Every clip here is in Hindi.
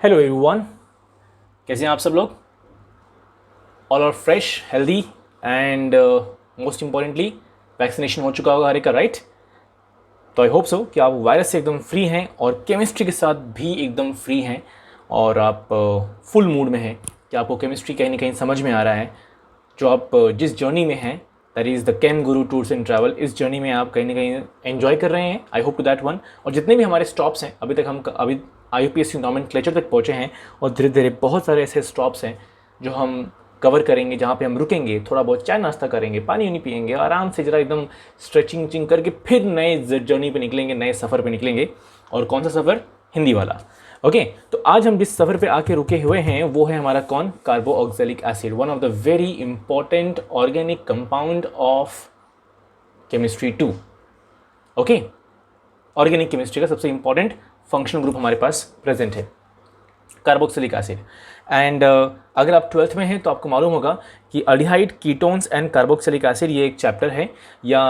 हेलो एवरीवन, कैसे हैं आप सब लोग? All are fresh, healthy and most importantly vaccination हो चुका होगा हर एक का, राइट? तो आई होप सो कि आप वायरस से एकदम फ्री हैं और केमिस्ट्री के साथ भी एकदम फ्री हैं और आप फुल मूड में हैं कि आपको केमिस्ट्री कहीं ना कहीं समझ में आ रहा है। जो आप जिस जर्नी में हैं, that is the Chem Guru tours and travel, इस जर्नी में आप कहीं ना कहीं एंजॉय कर रहे हैं। I hope to that one. और जितने भी हमारे स्टॉप्स हैं अभी तक, हम अभी IUPAC नॉमेनक्लेचर तक पहुँचे हैं और धीरे धीरे बहुत सारे ऐसे स्टॉप्स हैं जो हम कवर करेंगे, जहाँ पे हम रुकेंगे, थोड़ा बहुत चाय नाश्ता करेंगे, पानी वानी पियेंगे, आराम से ज़रा एकदम स्ट्रेचिंग उचिंग करके फिर नए जर्नी पे निकलेंगे, नए सफ़र पे निकलेंगे। और कौन सा सफ़र? हिंदी वाला। ओके, तो आज हम जिस सफ़र पे आके रुके हुए हैं वो है हमारा कौन? Carboxylic acid, one of the very important organic compound of chemistry 2। Okay, organic chemistry का सबसे इंपॉर्टेंट फंक्शनल ग्रुप हमारे पास प्रेजेंट है, कार्बोक्सिलिक एसिड। एंड अगर आप 12th में हैं तो आपको मालूम होगा कि aldehyde, ketones and carboxylic acid ये एक चैप्टर है। या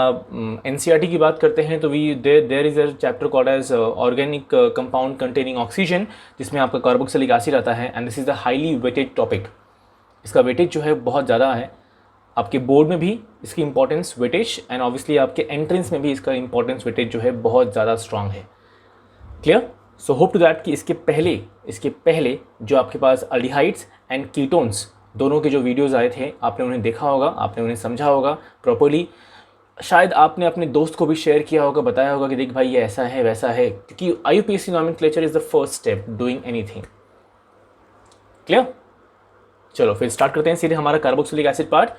NCERT की बात करते हैं तो there is a chapter called as organic compound containing oxygen, जिसमें आपका कार्बोक्सिलिक एसिड आता है। And this is the highly weighted topic. इसका वेटेज जो है बहुत ज़्यादा है। आपके बोर्ड में भी इसकी इंपॉर्टेंस, वेटेज, एंड ऑब्वियसली आपके एंट्रेंस में भी इसका इंपॉर्टेंस, वेटेज जो है बहुत ज़्यादा स्ट्रांग है। Clear? So hope to that कि इसके पहले जो आपके पास अल्डिहाइड्स एंड कीटोन्स दोनों के जो वीडियोस आए थे, आपने उन्हें देखा होगा, आपने उन्हें समझा होगा प्रॉपर्ली। शायद आपने अपने दोस्त को भी शेयर किया होगा, बताया होगा कि देख भाई ये ऐसा है वैसा है, क्योंकि IUPAC nomenclature is the first step doing anything. Clear? चलो फिर स्टार्ट करते हैं सीधे हमारा carboxylic acid part.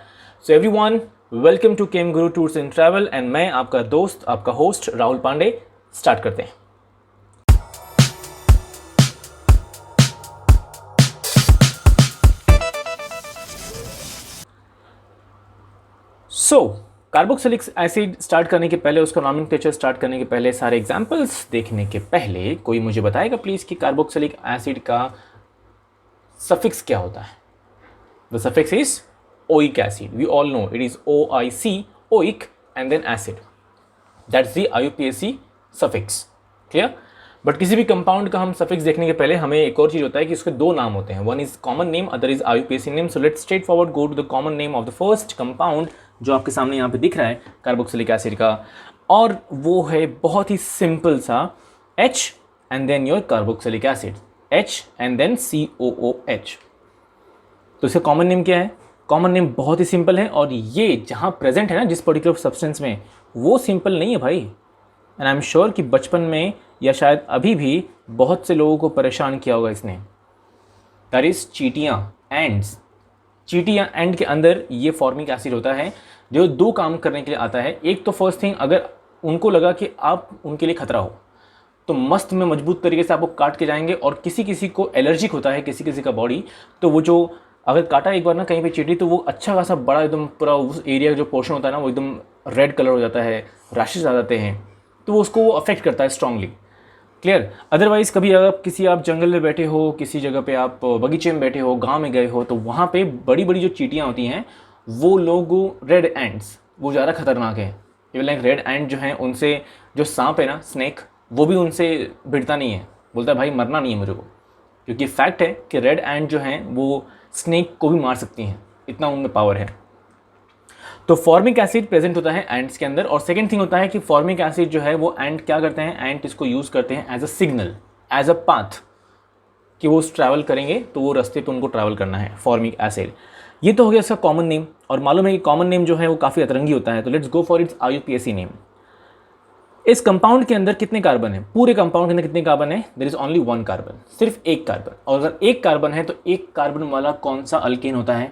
So everyone, welcome to Chem Guru tours and travel, and मैं आपका दोस्त, आपका होस्ट राहुल पांडे। स्टार्ट करते हैं। सो कार्बोक्सिलिक एसिड स्टार्ट करने के पहले, उसका नॉमेनक्लेचर स्टार्ट करने के पहले, सारे एग्जांपल्स देखने के पहले कोई मुझे बताएगा प्लीज़ कि कार्बोक्सिलिक एसिड का सफिक्स क्या होता है? The suffix is oic acid. We all know it is OIC, oic, and then acid. That's the IUPAC suffix. Clear? But किसी भी कंपाउंड का हम सफिक्स देखने के पहले हमें एक और चीज़ होता है कि उसके दो नाम होते हैं। One is common name, other is IUPAC name. So let's straightforward go to the common name of the first compound जो आपके सामने यहाँ पे दिख रहा है कार्बोक्सिलिक एसिड का, और वो है बहुत ही सिंपल सा H and then your carboxylic acid, H and then COOH। तो इसका कॉमन नेम क्या है? कॉमन नेम बहुत ही सिंपल है, और ये जहाँ प्रेजेंट है ना जिस पर्टिकुलर सब्सटेंस में, वो सिंपल नहीं है भाई। एंड आई एम श्योर कि बचपन में या शायद अभी भी बहुत से लोगों को परेशान किया होगा इसने। दैट इज चींटियाँ, एंड्स। चींटियाँ एंड के अंदर ये फॉर्मिक एसिड होता है जो दो काम करने के लिए आता है। एक तो फर्स्ट थिंग, अगर उनको लगा कि आप उनके लिए खतरा हो तो मस्त में मजबूत तरीके से आपको काट के जाएंगे। और किसी किसी को एलर्जिक होता है, किसी किसी का बॉडी, तो वो जो अगर काटा एक बार ना कहीं पे चींटी, तो वो अच्छा खासा बड़ा एकदम पूरा उस एरिया का जो पोर्शन होता है ना वो एकदम रेड कलर हो जाता है, रैशेस आ जाते हैं, तो वो उसको अफेक्ट करता है स्ट्रांगली। क्लियर? अदरवाइज़ कभी अगर आप जंगल में बैठे हो, किसी जगह पे आप बगीचे में बैठे हो, गांव में गए हो, तो वहाँ पे बड़ी बड़ी जो चींटियाँ होती हैं वो लोग, रेड एंड्स, वो ज़्यादा खतरनाक है। इवन लाइक रेड एंड जो हैं उनसे, जो सांप है ना, स्नेक, वो भी उनसे भिड़ता नहीं है, बोलता है भाई मरना नहीं है मुझे को, क्योंकि फैक्ट है कि रेड एंड जो हैं वो स्नेक को भी मार सकती हैं, इतना उनमें पावर है। तो फॉर्मिक एसिड प्रेजेंट होता है एंट्स के अंदर। और सेकंड थिंग होता है कि फॉर्मिक एसिड जो है वो एंट क्या करते हैं, एंट इसको यूज़ करते हैं as a signal, as a path, कि वो ट्रैवल करेंगे तो वो रास्ते पे उनको ट्रैवल करना है, फॉर्मिक एसिड। ये तो हो गया इसका कॉमन नेम, और मालूम है कि कॉमन नेम जो है वो काफ़ी अतरंगी होता है। तो let's go for its IUPAC name. इस कंपाउंड के अंदर कितने कार्बन है? पूरे कंपाउंड के अंदर कितने कार्बन है? There is only one carbon, सिर्फ एक कार्बन। और अगर एक कार्बन है तो एक कार्बन वाला कौन सा अल्केन होता है?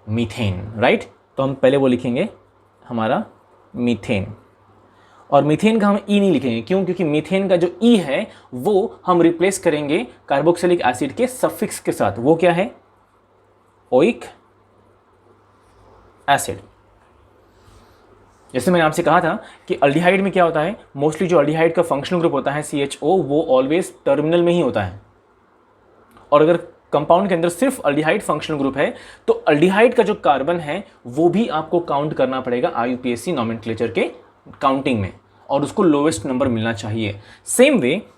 Methane, right? तो हम पहले वो लिखेंगे हमारा मीथेन, और मीथेन का हम ई नहीं लिखेंगे। क्यों? क्योंकि मीथेन का जो ई है वो हम रिप्लेस करेंगे कार्बोक्सिलिक एसिड के सफिक्स के साथ। वो क्या है? Oic acid. जैसे मैंने आपसे कहा था कि अल्डिहाइड में क्या होता है, मोस्टली जो अल्डिहाइड का फंक्शनल ग्रुप होता है CHO, वो ऑलवेज टर्मिनल में ही होता है। और अगर कंपाउंड के अंदर सिर्फ अल्डिहाइड फंक्शनल ग्रुप है तो अल्डिहाइड का जो कार्बन है वो भी आपको काउंट करना पड़ेगा IUPAC नॉमेनक्लेचर के काउंटिंग में, और उसको लोवेस्ट नंबर मिलना चाहिए। Same way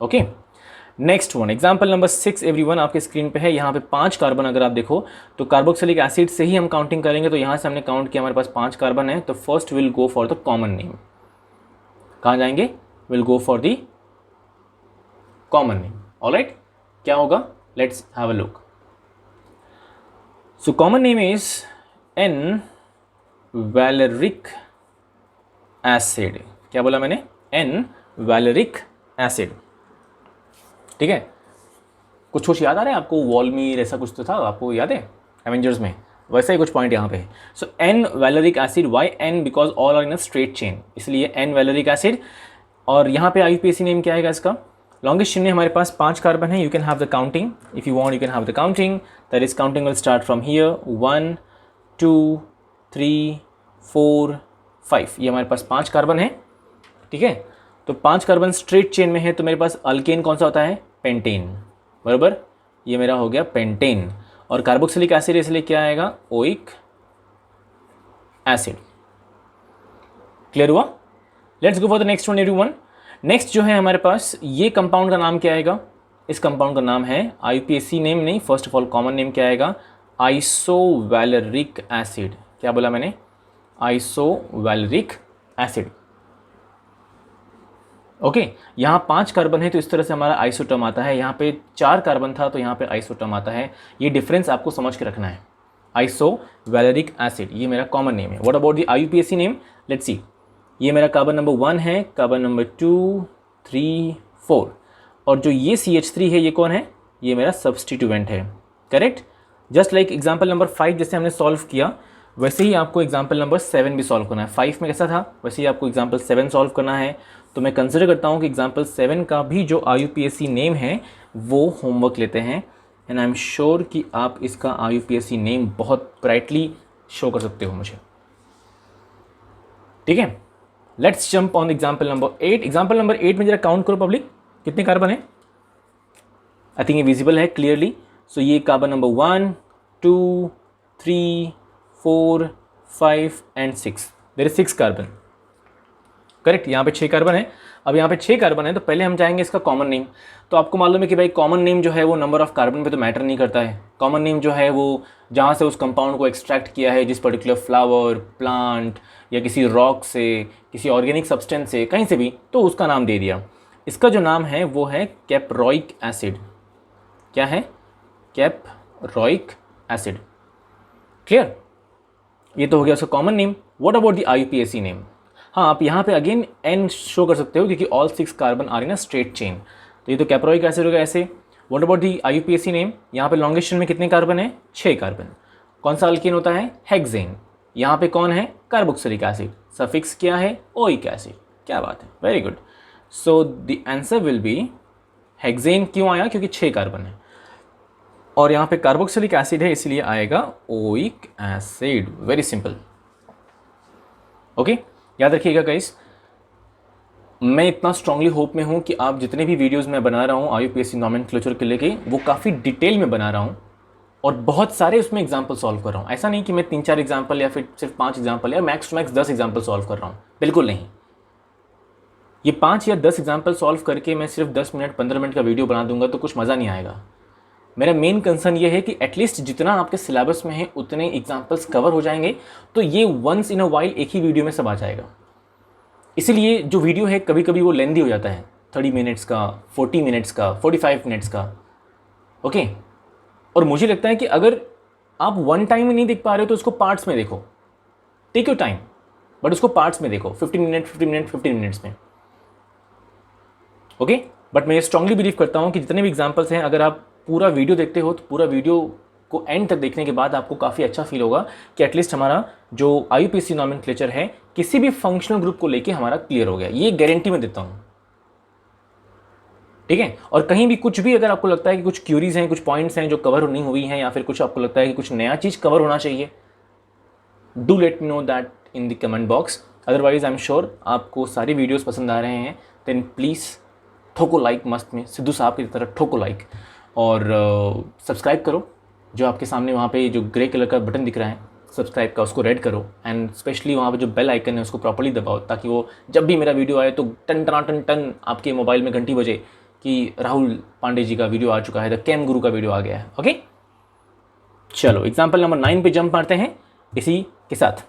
okay, next one, example number 6 everyone आपके स्क्रीन पे है। यहाँ पे 5 कार्बन अगर आप देखो तो कार्बोक्सिलिक एसिड से ही हम काउंटिंग करेंगे। तो यहाँ से हमने काउंट किया, हमारे पास 5 कार्बन है। तो first will go for the common name. कहाँ जाएंगे? Will go for the common name. Alright, क्या होगा? Let's have a look. So common name is n valeric acid. क्या बोला मैंने? N valeric acid. ठीक है, कुछ याद आ रहा है आपको? वॉल्मीर ऐसा कुछ तो था, आपको याद है एवेंजर्स में? वैसा ही कुछ पॉइंट यहाँ पे है। So n valeric acid, why n? Because all are in a straight chain, इसलिए एन वैलेरिक एसिड। और यहाँ पे IUPAC नेम क्या आएगा इसका? लॉन्गेस्ट चेन में हमारे पास 5 कार्बन है। You can have the counting if you want, you can have the counting. That is counting will start from here 1 2 3 4 5। ये हमारे पास 5 कार्बन है। ठीक है, तो 5 कार्बन स्ट्रेट चेन में है। तो मेरे पास अल्केन कौन सा होता है? पेंटेन, बराबर। ये मेरा हो गया पेंटेन। और कार्बोक्सिलिक एसिड इसलिए क्या आएगा? Oic acid. क्लियर हुआ? Let's go for the next one everyone. Next जो है हमारे पास, ये कंपाउंड का नाम क्या आएगा? इस कंपाउंड का नाम है, IUPAC नेम नहीं, first of all common name क्या आएगा? आइसोवैलेरिक एसिड। क्या बोला मैंने? आइसोवैलेरिक एसिड। ओके, यहाँ 5 कार्बन है तो इस तरह से हमारा आइसोटर्म आता है। यहाँ पे 4 कार्बन था तो यहाँ पे आइसोटर्म आता है। ये डिफरेंस आपको समझ के रखना है। आइसोवैलेरिक एसिड, ये मेरा कॉमन नेम है। What about the IUPAC name? Let's see. ये मेरा कार्बन नंबर 1 है, कार्बन नंबर 2 3 4। और जो ये CH3 है, ये कौन है? ये मेरा सब्सटीट्यूएंट है। Correct? Just like example number 5 जैसे हमने सॉल्व किया, वैसे ही आपको एग्जाम्पल नंबर 7 भी सॉल्व करना है। 5 में कैसा था, वैसे ही आपको एग्जाम्पल 7 सॉल्व करना है। तो मैं कंसिडर करता हूँ कि एग्जाम्पल 7 का भी जो IUPAC नेम है वो होमवर्क लेते हैं। एंड आई एम श्योर कि आप इसका IUPAC नेम बहुत ब्राइटली शो कर सकते हो मुझे। ठीक है, let's jump on example number 8। Example number 8 में जरा काउंट करो पब्लिक, कितने कार्बन है? आई थिंक ये विजिबल है क्लियरली। सो ये carbon number 1 2 3 4 5 and 6। There is 6 carbon. Correct, यहाँ पे 6 कार्बन है। अब यहाँ पे 6 कार्बन है तो पहले हम जाएंगे इसका कॉमन नेम। तो आपको मालूम है कि भाई कॉमन नेम जो है वो नंबर ऑफ कार्बन पे तो मैटर नहीं करता है। कॉमन नेम जो है वो जहाँ से उस कंपाउंड को एक्सट्रैक्ट किया है, जिस पर्टिकुलर फ्लावर, प्लांट या किसी रॉक से, किसी ऑर्गेनिक सब्सटेंस से, कहीं से भी, तो उसका नाम दे दिया। इसका जो नाम है वो है कैपरोइक एसिड। क्या है? कैपरोइक एसिड। क्लियर? ये तो हो गया उसका common name. What about the IUPAC name? हाँ, आप यहाँ पे अगेन N शो कर सकते हो क्योंकि all 6 carbon are in a straight chain. तो ये तो कैपरोइक एसिड होगा ऐसे। What about the IUPAC name? यहाँ पे लॉन्गेस्ट चेन में कितने कार्बन है? 6 कार्बन। कौन सा अल्केन होता है? हेक्सेन। यहाँ पे कौन है? Carboxylic acid. सफिक्स क्या है? Oic acid. क्या बात है, very good. So the answer will be hexane. क्यों आया? क्योंकि 6 कार्बन है और यहाँ पे कार्बोक्सिलिक एसिड है, इसलिए आएगा oic acid. Very simple. Okay, याद रखिएगा गाइस, मैं इतना स्ट्रांगली होप में हूँ कि आप जितने भी वीडियोस मैं बना रहा हूँ IUPAC नॉमेनक्लेचर के लेके, वो काफ़ी डिटेल में बना रहा हूँ और बहुत सारे उसमें एग्जाम्पल सॉल्व कर रहा हूँ। ऐसा नहीं कि मैं 3-4 एग्जाम्पल या फिर सिर्फ 5 एग्जाम्पल या max to max 10 example solve कर रहा हूँ, बिल्कुल नहीं। ये 5 या 10 एग्जाम्पल सॉल्व करके मैं सिर्फ 10 मिनट 15 मिनट का वीडियो बना दूंगा तो कुछ मज़ा नहीं आएगा। मेरा मेन कंसर्न ये है कि एटलीस्ट जितना आपके सिलेबस में है उतने एग्जाम्पल्स कवर हो जाएंगे, तो ये वंस इन अ वाइल एक ही वीडियो में सब आ जाएगा। इसीलिए जो वीडियो है कभी कभी वो लेंदी हो जाता है, 30 मिनट्स का, 40 मिनट्स का, 45 मिनट्स का। ओके, और मुझे लगता है कि अगर आप वन टाइम में नहीं देख पा रहे हो तो उसको पार्ट्स में देखो। टेक योर टाइम, बट उसको पार्ट्स में देखो, 15 मिनट्स में। ओके, बट मैं ये स्ट्रांगली बिलीव करता हूँ कि जितने भी एग्जाम्पल्स हैं, अगर आप पूरा वीडियो देखते हो तो पूरा वीडियो को एंड तक देखने के बाद आपको काफ़ी अच्छा फील होगा कि एटलीस्ट हमारा जो IUPAC नॉमेनक्लेचर है किसी भी फंक्शनल ग्रुप को लेके हमारा क्लियर हो गया। ये गारंटी मैं देता हूँ। ठीक है, और कहीं भी कुछ भी अगर आपको लगता है कि कुछ क्यूरीज हैं, कुछ पॉइंट्स हैं जो कवर नहीं हुई हैं, या फिर कुछ आपको लगता है कि कुछ नया चीज़ कवर होना चाहिए, do let me know that in the comment box. Otherwise I am sure आपको सारी वीडियोज़ पसंद आ रहे हैं, देन प्लीज़ ठोको लाइक, मस्त में सिद्धू साहब की तरह ठोको लाइक, और सब्सक्राइब करो। जो आपके सामने वहाँ पे जो ग्रे कलर का बटन दिख रहा है सब्सक्राइब का, उसको रेड करो, एंड स्पेशली वहाँ पे जो बेल आइकन है उसको प्रॉपर्ली दबाओ, ताकि वो जब भी मेरा वीडियो आए तो टन टना टन टन आपके मोबाइल में घंटी बजे कि राहुल पांडे जी का वीडियो आ चुका है, द केम गुरु का वीडियो आ गया है। ओके, चलो एग्जाम्पल नंबर 9 पे जंप मारते हैं इसी के साथ।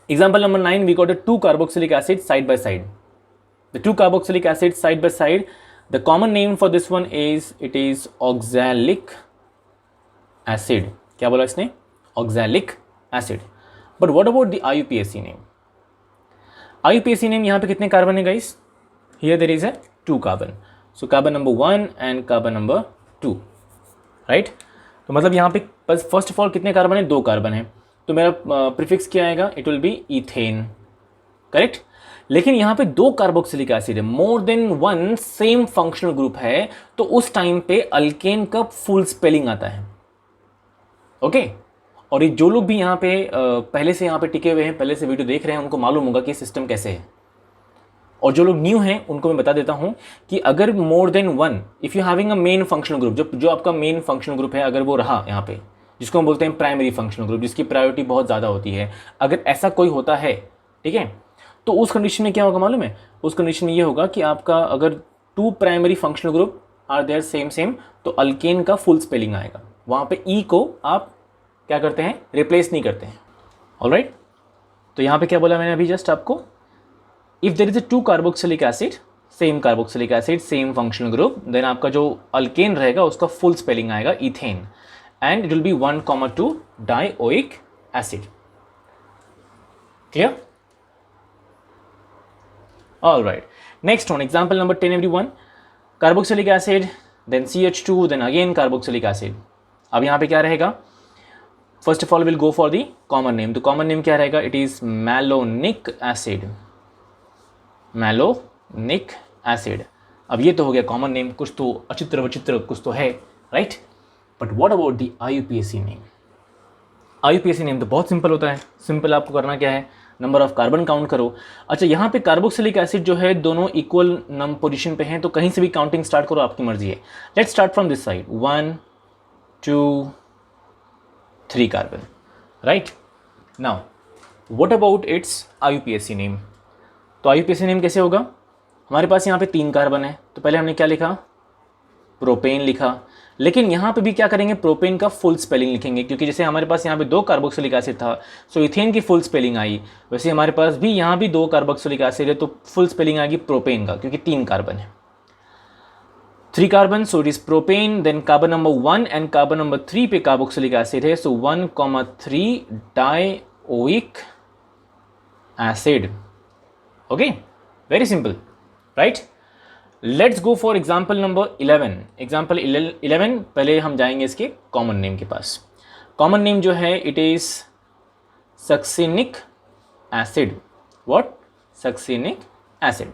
Example number 9, we got 2 carboxylic acid side by side. The 2 carboxylic acid side by side, the common name for this one is, it is oxalic acid. क्या बोला इसने? Oxalic acid. But what about the IUPAC name? IUPAC name यहाँ पे कितने कार्बन है guys? Here there is 2 carbon, so carbon number 1 and carbon number 2, right. तो मतलब यहाँ पे फर्स्ट ऑफ ऑल कितने कार्बन है? 2 कार्बन है, तो मेरा प्रीफिक्स क्या आएगा? It will B ethane, correct. लेकिन यहाँ पे 2 कार्बोक्सिलिक एसिड है, more than 1 same functional group है, तो उस टाइम पे अल्केन का फुल स्पेलिंग आता है। ओके, और ये जो लोग भी यहाँ पे पहले से यहाँ पे टिके हुए हैं, पहले से वीडियो देख रहे हैं, उनको मालूम होगा कि सिस्टम कैसे है। और जो लोग न्यू हैं उनको मैं बता देता हूं कि अगर more than 1, if you having a main functional group, जो आपका मेन फंक्शनल ग्रुप है, अगर वो रहा यहाँ पे, जिसको हम बोलते हैं प्राइमरी फंक्शनल ग्रुप, जिसकी प्रायोरिटी बहुत ज़्यादा होती है, अगर ऐसा कोई होता है, ठीक है, तो उस कंडीशन में क्या होगा मालूम है? उस कंडीशन में ये होगा कि आपका अगर 2 primary functional group are there same, तो अल्केन का फुल स्पेलिंग आएगा। वहाँ पे ई को आप क्या करते हैं? रिप्लेस नहीं करते हैं। ऑलराइट, तो यहाँ पे क्या बोला मैंने अभी जस्ट आपको? If there is 2 carboxylic acid, same carboxylic acid, same functional group, then आपका जो अल्केन रहेगा उसका फुल स्पेलिंग आएगा ethane, and it will be 1,2 dioic acid. Clear? Alright, next one, example number 10 everyone. Carboxylic acid, then CH2, then again carboxylic acid. अब यहाँ पे क्या रहेगा? First of all will go for the common name. तो कॉमन नेम क्या रहेगा? It is malonic acid, malonic acid. अब ये तो हो गया कॉमन नेम, कुछ तो अचित्र वचित्र कुछ तो है, right. But what about the IUPAC name? IUPAC name तो बहुत सिंपल होता है। सिंपल आपको करना क्या है? नंबर ऑफ कार्बन काउंट करो। अच्छा, यहाँ पे कार्बोक्सिलिक एसिड जो है दोनों इक्वल नंबर पोजीशन पे हैं, तो कहीं से भी काउंटिंग स्टार्ट करो, आपकी मर्जी है। Let's start from this side, 1 2 3 carbon, right. Now what about it's IUPAC name? तो IUPAC नेम कैसे होगा? हमारे पास यहाँ पे 3 कार्बन है, तो पहले हमने क्या लिखा? प्रोपेन लिखा। लेकिन यहाँ पे भी क्या करेंगे? प्रोपेन का फुल स्पेलिंग लिखेंगे, क्योंकि जैसे हमारे पास यहाँ पे 2 कार्बोक्सिलिक एसिड था, सो इथेन की फुल स्पेलिंग आई, वैसे हमारे पास भी यहाँ भी 2 कार्बोक्सिलिक एसिड है, तो फुल स्पेलिंग आएगी प्रोपेन का, क्योंकि 3 कार्बन है। 3 carbon, so it is propane, then carbon number 1 and carbon number 3 पे कार्बोक्सिलिक एसिड है, so 1,3 dioic acid. Okay, very simple, right. Let's go for example number 11। Example 11, पहले हम जाएंगे इसके कॉमन नेम के पास। कॉमन नेम जो है it is succinic acid. What? Succinic acid,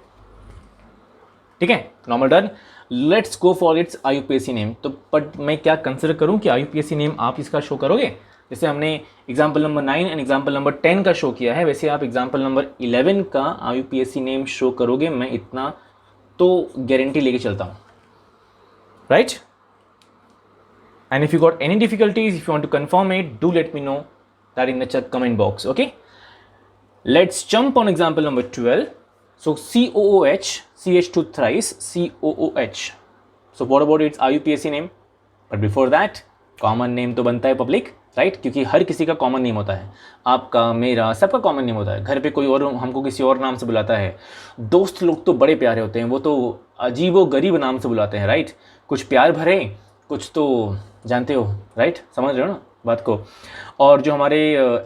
ठीक है, normal done. Let's go for its IUPAC name. तो बट मैं क्या कंसिडर करूं कि IUPAC नेम आप इसका शो करोगे? जैसे हमने example number 9 and example number 10 का शो किया है, वैसे आप एग्जाम्पल नंबर 11 का IUPAC नेम शो करोगे, मैं इतना तो गारंटी लेके चलता हूँ, right. And if you got any difficulties, if you want to confirm it, do let me know that in the comment box. Okay, let's jump on example number 12. So COOH, CH2 thrice, COOH. So what about its IUPAC name? But before that, common name तो बनता है पब्लिक, राइट, क्योंकि हर किसी का कॉमन नेम होता है, आपका, मेरा, सबका कॉमन नेम होता है। घर पे कोई और हमको किसी और नाम से बुलाता है, दोस्त लोग तो बड़े प्यारे होते हैं, वो तो अजीबो गरीब नाम से बुलाते हैं, राइट। कुछ प्यार भरे, कुछ तो जानते हो, राइट, समझ रहे हो ना बात को। और जो हमारे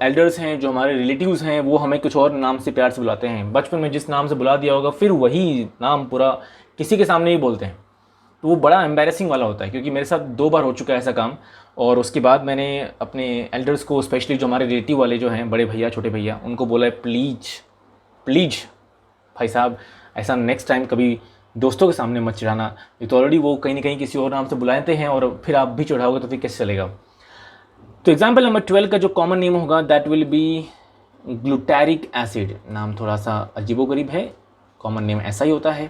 एल्डर्स हैं, जो हमारे रिलेटिव्स हैं, वो हमें कुछ और नाम से प्यार से बुलाते हैं। बचपन में जिस नाम से बुला दिया होगा, फिर वही नाम पूरा किसी के सामने ही बोलते हैं, तो वो बड़ा एम्बैरेसिंग वाला होता है। क्योंकि मेरे साथ 2 बार हो चुका है ऐसा काम, और उसके बाद मैंने अपने एल्डर्स को, स्पेशली जो हमारे रिलेटिव वाले जो हैं, बड़े भैया, छोटे भैया, उनको बोला है प्लीज़ भाई साहब, ऐसा नेक्स्ट टाइम कभी दोस्तों के सामने मत चिढ़ाना। ये तो ऑलरेडी वो कहीं ना कहीं किसी और नाम से बुलाते हैं, और फिर आप भी चिढ़ाओगे तो फिर कैसे चलेगा। तो एग्जाम्पल नंबर 12 का जो कॉमन नेम होगा दैट विल बी ग्लूटैरिक एसिड। नाम थोड़ा सा अजीबोगरीब है, कॉमन नेम ऐसा ही होता है,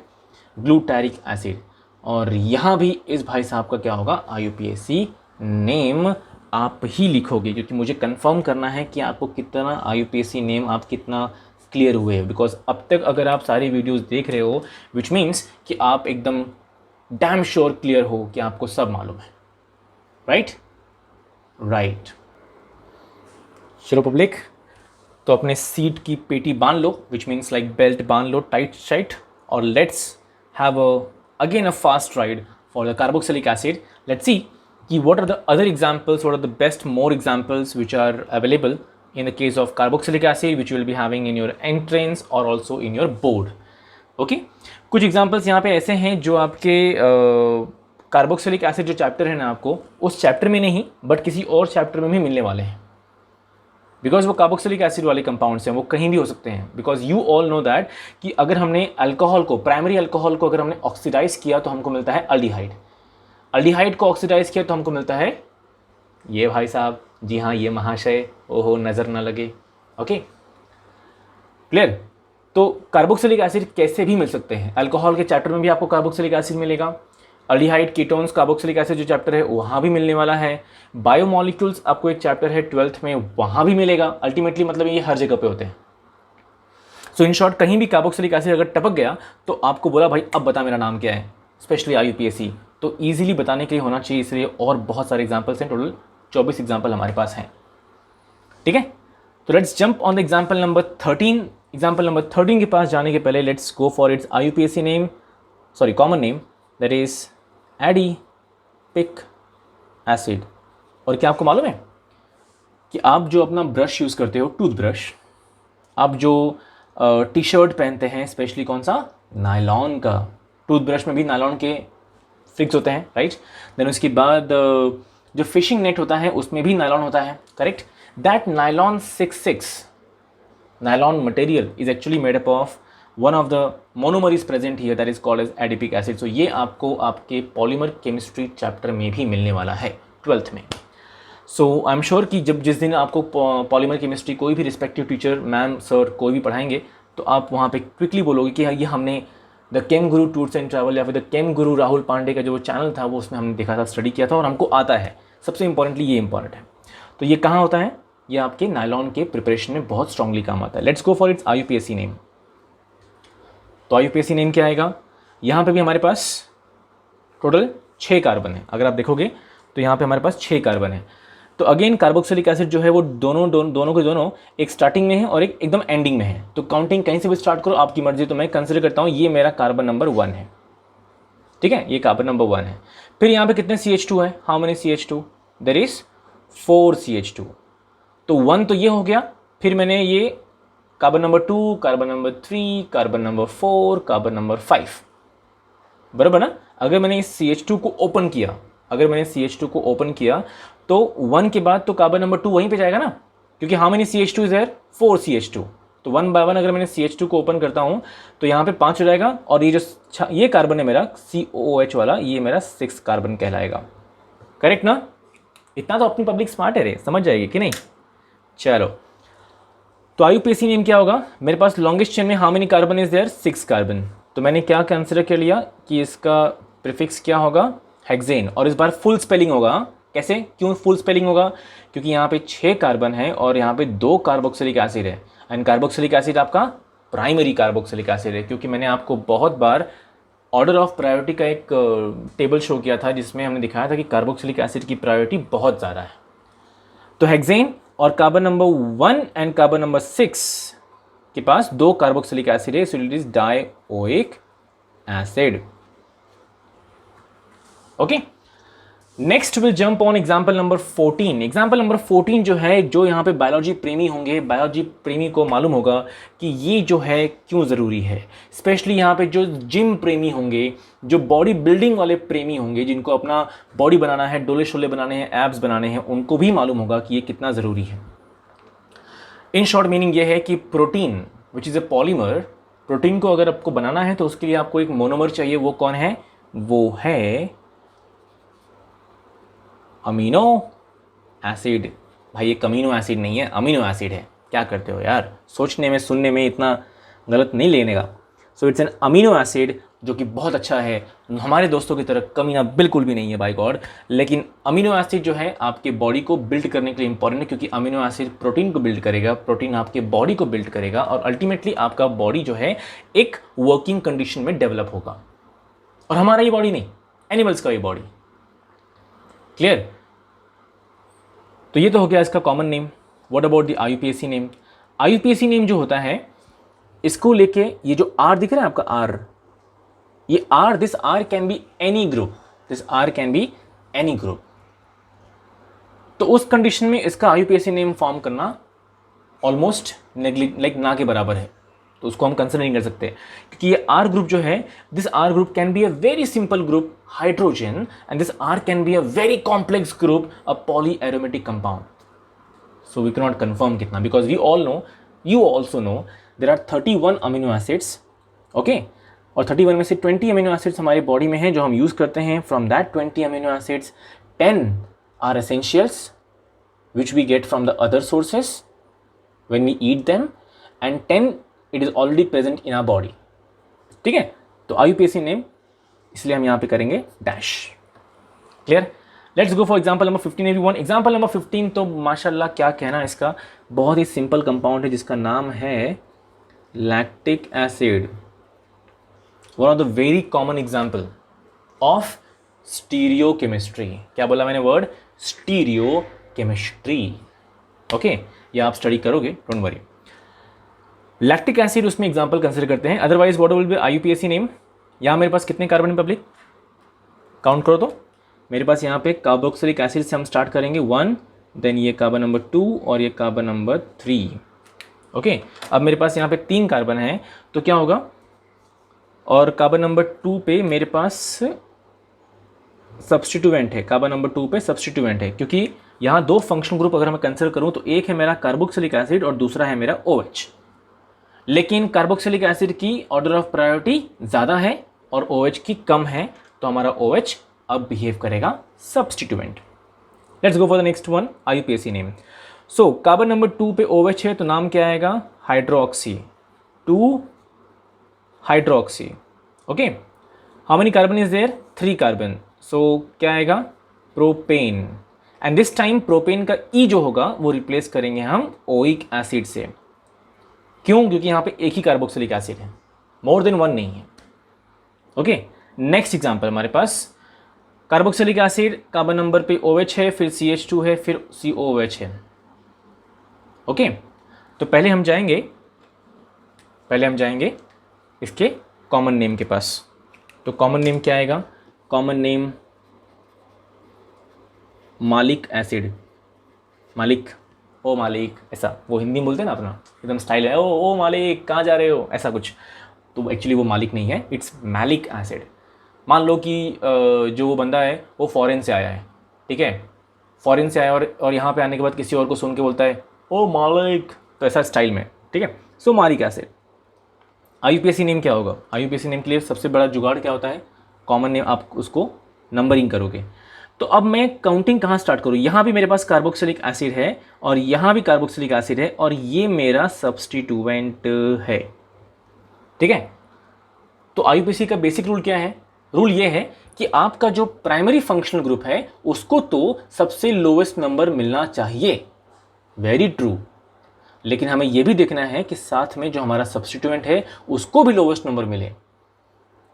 ग्लूटैरिक एसिड। और यहाँ भी इस भाई साहब का क्या होगा? IUPAC नेम आप ही लिखोगे, क्योंकि मुझे कंफर्म करना है कि आपको कितना IUPAC नेम, आप कितना क्लियर हुए हैं। बिकॉज अब तक अगर आप सारी वीडियोस देख रहे हो, विच मीन्स कि आप एकदम डैम श्योर क्लियर हो कि आपको सब मालूम है, राइट राइट। चलो पब्लिक, तो अपने सीट की पेटी बांध लो, विच मीन्स लाइक बेल्ट बांध लो टाइट शाइट, और let's have again a fast ride for the carboxylic acid. Let's see कि what are the other examples, what are the best more examples which are available in the case of carboxylic acid which you will be having in your entrance or also in your board. Okay, कुछ एग्जाम्पल्स यहाँ पे ऐसे हैं जो आपके कार्बोक्सिलिक एसिड जो चैप्टर है ना, आपको उस चैप्टर में नहीं बट किसी और चैप्टर में भी मिलने वाले हैं, बिकॉज वो कार्बोक्सिलिक एसिड वाले कंपाउंड्स हैं, वो कहीं भी हो सकते हैं। Because you all know that कि अगर हमने अल्कोहल को, प्राइमरी अल्कोहल को अगर हमने ऑक्सीडाइज किया तो हमको मिलता है अल्डिहाइड, अल्डिहाइड को ऑक्सीडाइज किया तो हमको मिलता है ये भाई साहब, जी हाँ ये महाशय, ओहो नज़र ना लगे। Okay clear. तो कार्बोक्सिलिक एसिड कैसे भी मिल सकते हैं, अल्कोहल के चैप्टर में भी आपको कार्बोक्सिलिक एसिड मिलेगा, अल्डिहाइड कीटोन्स कार्बोक्सिलिक एसिड जो चैप्टर है वहाँ भी मिलने वाला है, बायोमोलिक्यूल्स आपको एक चैप्टर है 12th में वहाँ भी मिलेगा। अल्टीमेटली मतलब ये हर जगह पे होते हैं। सो इन शॉर्ट कहीं भी कार्बोक्सिलिक एसिड अगर टपक गया तो आपको बोला भाई अब बता मेरा नाम क्या है, स्पेशली IUPAC, तो ईजिली बताने के लिए होना चाहिए, इसलिए और बहुत सारे एग्जाम्पल्स हैं, टोटल 24 एग्जाम्पल हमारे पास हैं। ठीक है, तो let's jump on the example number 13। Example number 13 के पास जाने के पहले let's go for its IUPAC name, sorry common name, that is adipic acid. और क्या आपको मालूम है कि आप जो अपना ब्रश यूज़ करते हो, टूथब्रश, आप जो टी शर्ट पहनते हैं, स्पेशली कौन सा, नायलॉन का, टूथब्रश में भी नायलॉन के फिक्स होते हैं, राइट। देन उसके बाद जो फिशिंग नेट होता है उसमें भी नायलॉन होता है, correct. That nylon 66 nylon material is actually made up of one of the monomer is present here, that is called as adipic acid. So ये आपको आपके पॉलीमर केमिस्ट्री चैप्टर में भी मिलने वाला है 12th में। सो आई एम श्योर कि जब जिस दिन आपको पॉलीमर केमिस्ट्री कोई भी रिस्पेक्टिव टीचर, मैम, सर कोई भी पढ़ाएंगे तो आप वहाँ पे क्विकली बोलोगे कि ये हमने the Chem Guru tours and travel या फिर द केम गुरु राहुल पांडे का जो चैनल था वो उसमें हमने देखा था, स्टडी किया था और हमको आता है। सबसे इंपॉर्टेंटली ये इंपॉर्टेंट है। तो ये कहाँ होता है, ये आपके नायलॉन के प्रिपरेशन में बहुत स्ट्रांगली काम आता है। Let's go for its IUPAC name. तो IUPAC नेम क्या आएगा, यहाँ पे भी हमारे पास टोटल 6 कार्बन है। अगर आप देखोगे तो यहाँ पे हमारे पास 6 कार्बन है। तो अगेन कार्बोक्सिलिक एसिड जो है वो दोनों के दोनों एक स्टार्टिंग में है और एक एकदम एंडिंग में है। तो काउंटिंग कहीं से भी स्टार्ट करो, आपकी मर्जी। तो मैं कंसिडर करता हूँ ये मेरा कार्बन नंबर 1 है, ठीक है, ये कार्बन नंबर 1 है। फिर यहाँ पे कितने CH2 है, how many CH2, there is 4 CH2। तो 1 तो ये हो गया, फिर मैंने ये carbon number 2, carbon number 3, carbon number 4, carbon number 5, बराबर ना। अगर मैंने इस CH2 को ओपन किया, अगर मैंने CH2 को ओपन किया तो 1 के बाद तो कार्बन नंबर 2 वहीं पे जाएगा ना, क्योंकि how many CH2 is there, 4 CH2। तो 1 बाय 1 अगर मैंने CH2 को ओपन करता हूँ तो यहाँ पे 5 हो जाएगा, और ये जो ये कार्बन है मेरा COOH वाला, ये मेरा 6 कार्बन कहलाएगा, करेक्ट ना। इतना तो अपनी पब्लिक स्मार्ट है रे, समझ जाएगी कि नहीं। चलो, तो IUPAC नेम क्या होगा, मेरे पास लॉन्गेस्ट चेन में how many carbon is there, 6 carbon. तो मैंने क्या कंसिडर कर लिया कि इसका प्रीफिक्स क्या होगा, हेक्सेन। और इस बार फुल स्पेलिंग होगा। कैसे, क्यों फुल स्पेलिंग होगा, क्योंकि यहाँ पे 6 कार्बन है और यहाँ पे 2 कार्बोक्सिलिक एसिड है। एंड कार्बोक्सिलिक एसिड आपका प्राइमरी कार्बोक्सिलिक एसिड है, क्योंकि मैंने आपको बहुत बार ऑर्डर ऑफ प्रायोरिटी का एक टेबल शो किया था जिसमें हमने दिखाया था कि कार्बोक्सिलिक एसिड की प्रायोरिटी बहुत ज़्यादा है। तो हेक्सेन और carbon number 1 and carbon number 6 के पास 2 कार्बोक्सिलिक एसिड है, so it is dioic acid. Okay, next will jump on example number 14। Example number 14 जो है, जो यहाँ पे बायोलॉजी प्रेमी होंगे, बायोलॉजी प्रेमी को मालूम होगा कि ये जो है क्यों ज़रूरी है। स्पेशली यहाँ पे जो जिम प्रेमी होंगे, जो बॉडी बिल्डिंग वाले प्रेमी होंगे, जिनको अपना बॉडी बनाना है, डोले शोले बनाने हैं, एब्स बनाने हैं, उनको भी मालूम होगा कि ये कितना ज़रूरी है। इन शॉर्ट मीनिंग ये है कि protein which is a polymer, protein को अगर आपको बनाना है तो उसके लिए आपको एक मोनोमर चाहिए। वो कौन है, वो है अमीनो एसिड। भाई ये कमीनो एसिड नहीं है, अमीनो एसिड है। क्या करते हो यार, सोचने में सुनने में इतना गलत नहीं लेने का। So it's an amino acid, जो कि बहुत अच्छा है। हमारे दोस्तों की तरह कमीना बिल्कुल भी नहीं है बाय गॉड। लेकिन अमीनो एसिड जो है आपके बॉडी को बिल्ड करने के लिए इंपॉर्टेंट है, क्योंकि अमीनो एसिड प्रोटीन को बिल्ड करेगा, प्रोटीन आपके बॉडी को बिल्ड करेगा, और अल्टीमेटली आपका बॉडी जो है एक वर्किंग कंडीशन में डेवलप होगा। और हमारा ये बॉडी नहीं, एनिमल्स का भी बॉडी। क्लियर? तो ये तो हो गया इसका common name. What about the IUPAC name? IUPAC name जो होता है, इसको लेके ये जो R दिख रहा है आपका R, ये R, this R can be any group, this R can be any group. तो उस कंडीशन में इसका IUPAC नेम फॉर्म करना ऑलमोस्ट लाइक ना के बराबर है, तो उसको हम कंसिडर नहीं कर सकते, क्योंकि ये R ग्रुप जो है, this R group can be a very simple group hydrogen, and this R can be a very complex group, a polyaromatic compound. So we can not confirm कितना, because we all know, you also know, there are 31 amino acids, okay, और 31 में से 20 अमीनो एसिड्स हमारे बॉडी में हैं जो हम यूज करते हैं। From that 20 amino acids 10 are essentials which we get from the other sources when we eat them, and 10 it is already present in our body। ठीक है, तो IUPAC नेम इसलिए हम यहाँ पे करेंगे dash. Clear? Let's go for example number 15 everyone। Example number 15 तो माशाल्लाह क्या कहना है इसका, बहुत ही सिंपल कंपाउंड है जिसका नाम है lactic acid. One of the very common example of stereochemistry. क्या बोला मैंने वर्ड? स्टीरियोकेमिस्ट्री। ओके, या आप स्टडी करोगे, डोंट वरी। लैक्टिक एसिड उसमें एग्जांपल कंसिडर करते हैं। Otherwise what will be IUPAC name? यहाँ मेरे पास कितने कार्बन है पब्लिक? काउंट करो तो। मेरे पास यहाँ पे कार्बोक्सिलिक एसिड से हम स्टार्ट करेंगे 1, देन ये कार्बन नंबर 2 और ये कार्बन नंबर 3। ओके, अब मेरे पास यहाँ पे 3 कार्बन है, तो क्या होगा? और कार्बन नंबर 2 पे मेरे पास सब्स्टिट्यूएंट है, कार्बन नंबर 2 पे सब्स्टिट्यूएंट है, क्योंकि यहाँ 2 फंक्शनल ग्रुप अगर मैं कंसिडर करूँ तो एक है मेरा कार्बोक्सिलिक एसिड और दूसरा है मेरा OH। लेकिन कार्बोक्सिलिक एसिड की ऑर्डर ऑफ प्रायोरिटी ज़्यादा है और OH की कम है, तो हमारा OH अब बिहेव करेगा substituent. Let's go for the next one, IUPAC name. So carbon number 2 पे OH है, तो नाम क्या आएगा? Hydroxy, 2 hydroxy. Okay, how many carbon is there? 3 carbon, so क्या आएगा? Propane. And this time propane का ई जो होगा वो रिप्लेस करेंगे हम ओइक एसिड से। क्यों? क्योंकि यहाँ पे एक ही कार्बोक्सिलिक एसिड है, मोर देन 1 नहीं है। ओके, नेक्स्ट एग्जांपल हमारे पास कार्बोक्सिलिक एसिड, कार्बन नंबर पे OH है, फिर CH2 है, फिर COOH है। ओके, तो पहले हम जाएंगे इसके कॉमन नेम के पास। तो कॉमन नेम क्या आएगा? कॉमन नेम मालिक एसिड। मालिक, ओ मालिक, ऐसा वो हिंदी में बोलते हैं ना अपना, एकदम स्टाइल है, ओ मालिक कहाँ जा रहे हो, ऐसा कुछ। तो एक्चुअली वो मालिक नहीं है, इट्स मैलिक एसिड। मान लो कि जो वो बंदा है वो फॉरेन से आया है, ठीक है, फॉरेन से आया और यहाँ पे आने के बाद किसी और को सुन के बोलता है ओ मालिक, तो ऐसा स्टाइल में, ठीक है। सो मालिक एसिड। IUPAC नेम क्या होगा? IUPAC नेम के लिए सबसे बड़ा जुगाड़ क्या होता है? कॉमन नेम, आप उसको नंबरिंग करोगे। तो अब मैं काउंटिंग कहाँ स्टार्ट करूँ? यहाँ भी मेरे पास कार्बोक्सिलिक एसिड है और यहाँ भी कार्बोक्सिलिक एसिड है और ये मेरा सब्स्टिट्यूएंट है, ठीक है। तो IUPAC का बेसिक रूल क्या है? रूल ये है कि आपका जो प्राइमरी फंक्शनल ग्रुप है उसको तो सबसे लोवेस्ट नंबर मिलना चाहिए, वेरी ट्रू, लेकिन हमें यह भी देखना है कि साथ में जो हमारा सब्स्टिट्यूएंट है उसको भी लोवेस्ट नंबर मिले।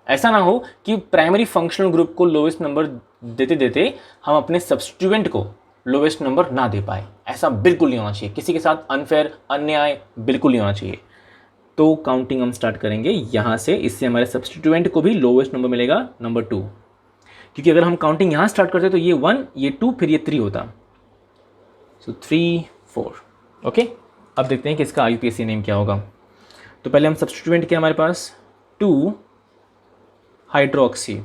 ऐसा ना हो कि प्राइमरी फंक्शनल ग्रुप को लोवेस्ट नंबर देते देते हम अपने सब्स्टिट्यूएंट को लोवेस्ट नंबर ना दे पाए, ऐसा बिल्कुल नहीं होना चाहिए। किसी के साथ अनफेयर, अन्याय बिल्कुल नहीं होना चाहिए। तो काउंटिंग हम स्टार्ट करेंगे यहाँ से, इससे हमारे सब्स्टिट्यूएंट को भी लोवेस्ट नंबर मिलेगा, नंबर 2, क्योंकि अगर हम काउंटिंग यहाँ स्टार्ट करते तो ये 1, ये 2, फिर ये 3 होता। सो 3, 4, ओके। अब देखते हैं कि इसका IUPAC नेम क्या होगा। तो पहले हम सब्स्टिट्यूएंट क्या हमारे पास 2 हाइड्रोक्सी,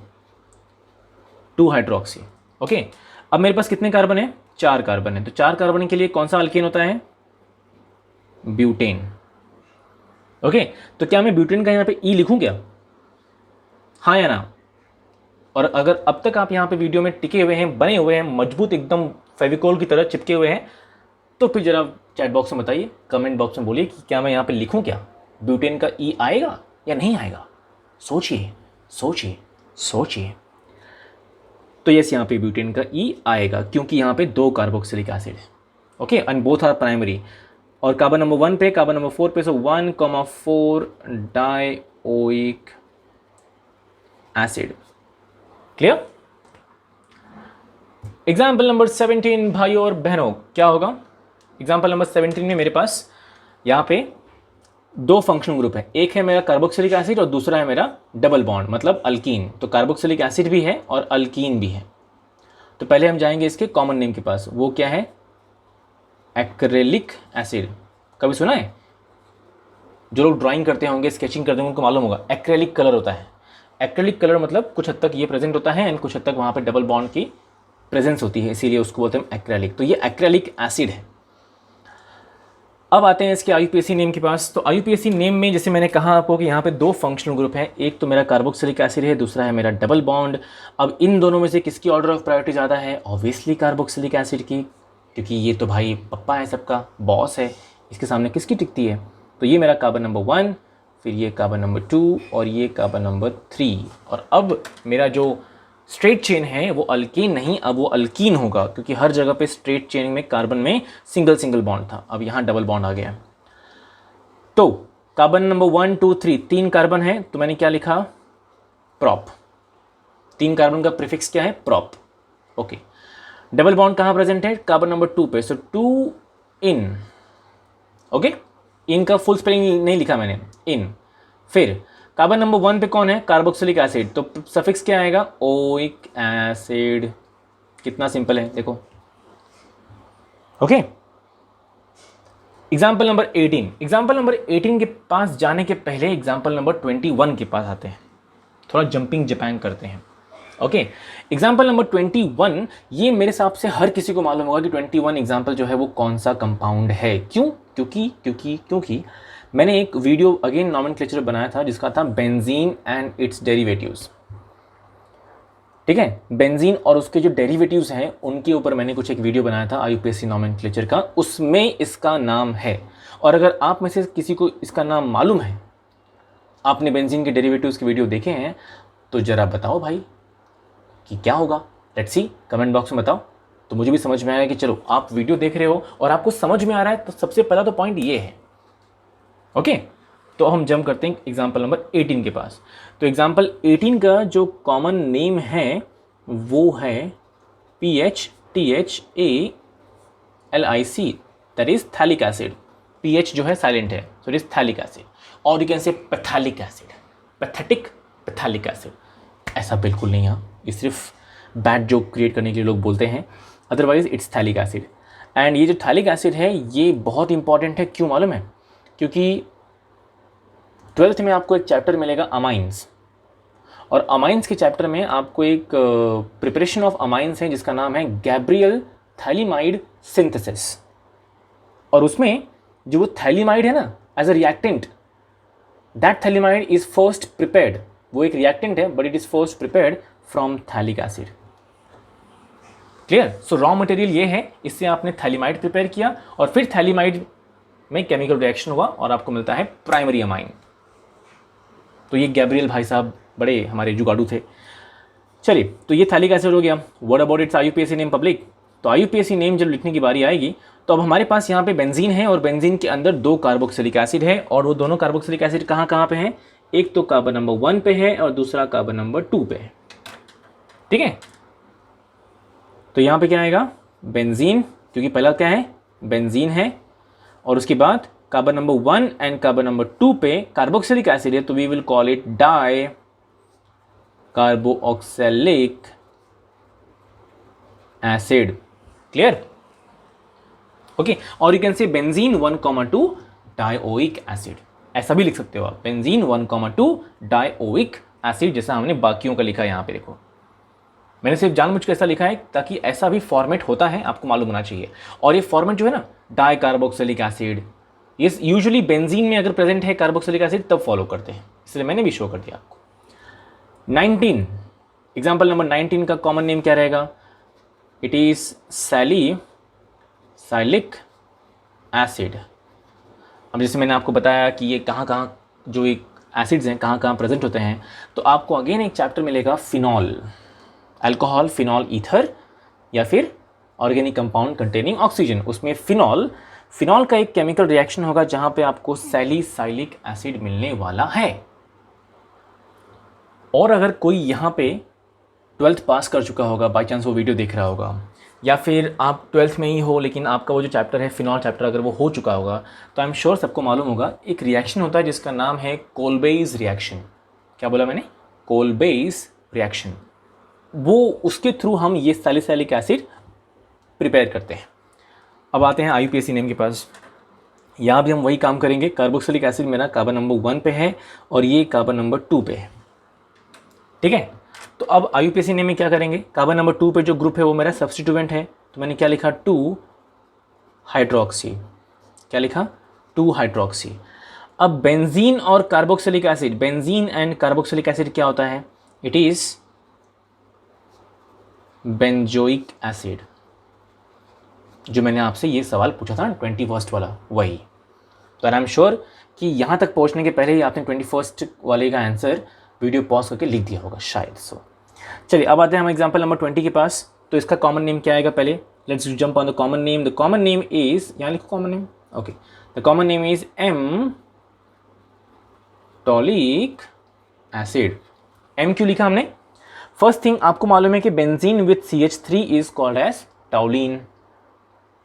ओके। अब मेरे पास कितने कार्बन है? 4 कार्बन है। तो 4 कार्बन के लिए कौन सा अल्केन होता है? Butane, okay. तो क्या मैं ब्यूटेन का यहाँ पे ई लिखूं क्या? हाँ या ना? और अगर अब तक आप यहाँ पे वीडियो में टिके हुए हैं, बने हुए हैं, मजबूत एकदम फेविकोल की तरह चिपके हुए हैं, तो फिर जरा चैट बॉक्स में बताइए, कमेंट बॉक्स में बोलिए कि क्या मैं यहाँ पे लिखूं क्या? ब्यूटेन का ई आएगा या नहीं आएगा? सोचिए सोचिए सोचिए। तो यस, यहाँ पे ब्यूटेन का ई आएगा क्योंकि यहाँ पे 2 कार्बोक्सिलिक एसिड है, okay, and both are primary. और कार्बन नंबर 1 पे, कार्बन नंबर 4 पे, so 1,4 dioic acid. Clear? Example number 17 भाइयों और बहनों क्या होगा? एग्जाम्पल नंबर 17 में मेरे पास यहाँ पे दो फंक्शनल ग्रुप है, एक है मेरा कार्बोक्सिलिक एसिड और दूसरा है मेरा डबल बॉन्ड मतलब अल्कीन। तो कार्बोक्सिलिक एसिड भी है और अल्कीन भी है। तो पहले हम जाएंगे इसके कॉमन नेम के पास, वो क्या है? Acrylic acid. कभी सुना है? जो लोग ड्राइंग करते होंगे, स्केचिंग करते होंगे, उनको मालूम होगा एक्रेलिक कलर होता है। एक्रेलिक कलर मतलब कुछ हद तक ये प्रेजेंट होता है एंड कुछ हद तक वहाँ पे डबल बॉन्ड की प्रेजेंस होती है, इसीलिए उसको बोलते हैं एक्रेलिक। तो ये एक्रेलिक एसिड है। अब आते हैं इसके आईयूपीएसी नेम के पास। तो आईयूपीएसी नेम में जैसे मैंने कहा आपको कि यहाँ पे दो फंक्शनल ग्रुप हैं, एक तो मेरा कार्बोक्सिलिक एसिड है, दूसरा है मेरा डबल बॉन्ड। अब इन दोनों में से किसकी ऑर्डर ऑफ प्रायोरिटी ज़्यादा है? ऑब्वियसली कार्बोक्सिलिक एसिड की, क्योंकि ये तो भाई पप्पा है, सबका बॉस है, इसके सामने किसकी टिकती है? तो ये मेरा कार्बन नंबर 1, फिर ये कार्बन नंबर 2 और ये कार्बन नंबर 3। और अब मेरा जो स्ट्रेट चेन है वो अल्कीन नहीं, अब वो अल्कीन होगा, क्योंकि हर जगह पे स्ट्रेट चेन में कार्बन में सिंगल सिंगल बॉन्ड था, अब यहाँ डबल बॉन्ड आ गया। तो कार्बन नंबर 1 2 3 तीन कार्बन है, तो मैंने क्या लिखा? प्रॉप। तीन कार्बन का प्रीफिक्स क्या है? प्रॉप। ओके। डबल बॉन्ड कहाँ प्रेजेंट है? कार्बन नंबर 2 पे, सो 2 इन। ओके, इन का फुल स्पेलिंग नहीं लिखा मैंने, इन। फिर कार्बन नंबर 1 पे कौन है? कार्बोक्सिलिक एसिड, तो सफिक्स क्या आएगा? Oic acid. कितना सिंपल है देखो। Okay. Example number 18। Example number 18 के पास जाने के पहले एग्जाम्पल नंबर 21 के पास आते हैं, थोड़ा जंपिंग जपैंग करते हैं। ओके। एग्जाम्पल नंबर 21, ये मेरे हिसाब से हर किसी को मालूम होगा कि 21 एग्जाम्पल जो है वो कौन सा कंपाउंड है। क्यों? क्योंकि मैंने एक वीडियो अगेन नॉमेनक्लेचर बनाया था जिसका था बेंजीन एंड इट्स डेरिवेटिव्स। ठीक है, बेंजीन और उसके जो डेरिवेटिव्स हैं उनके ऊपर मैंने कुछ एक वीडियो बनाया था आईयूपीएसी नॉमेनक्लेचर का, उसमें इसका नाम है। और अगर आप में से किसी को इसका नाम मालूम है, आपने बेंजीन के डेरिवेटिव्स के वीडियो देखे हैं, तो जरा बताओ भाई कि क्या होगा। लेट्स सी, कमेंट बॉक्स में बताओ, तो मुझे भी समझ में आएगा कि चलो आप वीडियो देख रहे हो और आपको समझ में आ रहा है। तो सबसे पहला तो पॉइंट ये है। ओके, तो हम जंप करते हैं एग्जाम्पल नंबर 18 के पास। तो एग्जाम्पल 18 का जो कॉमन नेम है वो है PHTHALIC, that is phthalic acid. PH जो है साइलेंट है, so it is phthalic acid. और you can say pathelic acid, pathetic pathelic acid. ऐसा बिल्कुल नहीं है, ये सिर्फ बैड जोक क्रिएट करने के लिए लोग बोलते हैं, otherwise it's phthalic acid. And ये जो थैलिक एसिड है ये बहुत इंपॉर्टेंट है। क्यों मालूम है? क्योंकि 12th में आपको एक चैप्टर मिलेगा अमाइंस, और अमाइंस के चैप्टर में आपको एक प्रिपरेशन ऑफ अमाइंस है जिसका नाम है गैब्रियल थैलिमाइड सिंथेसिस। और उसमें जो वो थैलिमाइड है ना, as a reactant, that phthalimide is first prepared. वो एक रिएक्टेंट है but it is first prepared from phthalic acid. Clear? So raw material ये है, इससे आपने थैलिमाइड प्रिपेयर किया और फिर थैलिमाइड में केमिकल रिएक्शन हुआ और आपको मिलता है प्राइमरी अमाइन। तो ये गैब्रियल भाई साहब बड़े हमारे जुगाड़ू थे। चलिए, तो ये थैलिक एसिड हो गया। What about it's IUPAC name public? तो आईयूपीएसी नेम जब लिखने की बारी आएगी तो अब हमारे पास यहाँ पे बेंजीन है और बेंजीन के अंदर दो कार्बोक्सिलिक एसिड है, और वो दोनों कार्बोक्सिलिक एसिड कहाँ कहाँ पे हैं? एक तो कार्बन नंबर 1 पे है और दूसरा कार्बन नंबर 2 पे है। ठीक है, तो यहाँ पे क्या आएगा? बेंजीन, क्योंकि पहला क्या है? बेंजीन है, और उसके बाद carbon number 1 and carbon number 2 पे कार्बोक्सिलिक एसिड है, तो we will call it dicarboxylic acid. Clear? Okay, और you can say benzene 1,2 dioic acid, ऐसा भी लिख सकते हो आप, बेंजीन 1,2 डाइओइक एसिड, जैसा हमने बाकियों का लिखा है। यहाँ पे देखो, मैंने सिर्फ जानबूझ के ऐसा लिखा है ताकि ऐसा भी फॉर्मेट होता है, आपको मालूम होना चाहिए। और ये फॉर्मेट जो है ना, डाई कार्बोक्सिलिक एसिड, ये यूजुअली बेंजीन में अगर प्रेजेंट है कार्बोक्सिलिक एसिड तब फॉलो करते हैं, इसलिए मैंने भी शो कर दिया आपको। 19, एग्जाम्पल नंबर 19 का कॉमन नेम क्या रहेगा? It is salicylic acid. अब जैसे मैंने आपको बताया कि ये कहाँ कहाँ जो एक एसिड्स हैं कहाँ कहाँ प्रेजेंट होते हैं, तो आपको अगेन एक चैप्टर मिलेगा फिनॉल, अल्कोहल, फिनॉल ईथर, या फिर ऑर्गेनिक कंपाउंड कंटेनिंग ऑक्सीजन। उसमें फिनॉल का एक केमिकल रिएक्शन होगा जहां पे आपको सैलिसाइलिक एसिड मिलने वाला है। और अगर कोई यहाँ पे 12th पास कर चुका होगा, बाई चांस वो वीडियो देख रहा होगा, या फिर आप 12th में ही हो लेकिन आपका वो जो चैप्टर है फिनॉल चैप्टर अगर वो हो चुका होगा तो आई एम श्योर सबको मालूम होगा, एक रिएक्शन होता है जिसका नाम है कोलबेज रिएक्शन। क्या बोला मैंने? कोलबेज रिएक्शन। वो उसके थ्रू हम ये सैलिसिलिक एसिड प्रिपेयर करते हैं। अब आते हैं IUPAC नेम के पास। यहाँ भी हम वही काम करेंगे। कार्बोक्सिलिक एसिड मेरा कार्बन नंबर 1 पे है और ये कार्बन नंबर 2 पे है, ठीक है। तो अब IUPAC नेम में क्या करेंगे, कार्बन नंबर 2 पे जो ग्रुप है वो मेरा सब्स्टिट्यूएंट है, तो मैंने क्या लिखा 2 हाइड्रोक्सी। क्या लिखा? 2 हाइड्रोक्सी। अब बेंजीन और carboxylic acid, benzene and carboxylic acid क्या होता है? It is benzoic acid. जो मैंने आपसे ये सवाल पूछा था 21st वाला, वही। तो आई एम श्योर कि यहाँ तक पहुँचने के पहले ही आपने 21st वाले का आंसर वीडियो पॉज करके लिख दिया होगा शायद। सो चलिए अब आते हैं हम एग्जाम्पल नंबर 20 के पास। तो इसका कॉमन नेम क्या आएगा? पहले let's jump on the common name. The common name is, यहाँ लिखो common name, okay. The common name is m toluic acid. M क्यों लिखा हमने? फर्स्ट थिंग आपको मालूम है कि benzene with CH3 is called as toluene.